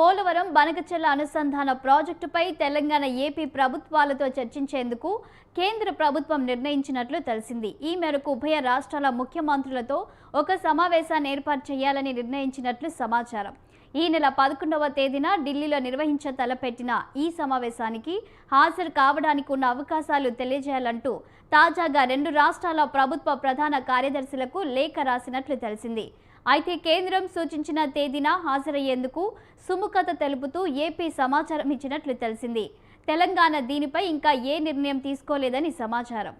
పోలవరం బనకచెర్ల అనుసంధాన ప్రాజెక్టుపై తెలంగాణ ఏపీ ప్రభుత్వాలతో చర్చించేందుకు కేంద్ర ప్రభుత్వం నిర్ణయించినట్లు తెలిసింది. ఈ మేరకు ఉభయ రాష్ట్రాల ముఖ్యమంత్రులతో ఒక సమావేశాన్ని ఏర్పాటు చేయాలని నిర్ణయించినట్లు సమాచారం. ఈ నెల 11వ తేదీన ఢిల్లీలో నిర్వహించ తలపెట్టిన ఈ సమావేశానికి హాజరు కావడానికి ఉన్న అవకాశాలు తెలియజేయాలంటూ తాజాగా రెండు రాష్ట్రాల ప్రభుత్వ ప్రధాన కార్యదర్శులకు లేఖ రాసినట్లు తెలిసింది. అయితే కేంద్రం సూచించిన తేదీన హాజరయ్యేందుకు సుముఖత తెలుపుతూ ఏపీ సమాచారం ఇచ్చినట్లు తెలిసింది. తెలంగాణ దీనిపై ఇంకా ఏ నిర్ణయం తీసుకోలేదని సమాచారం.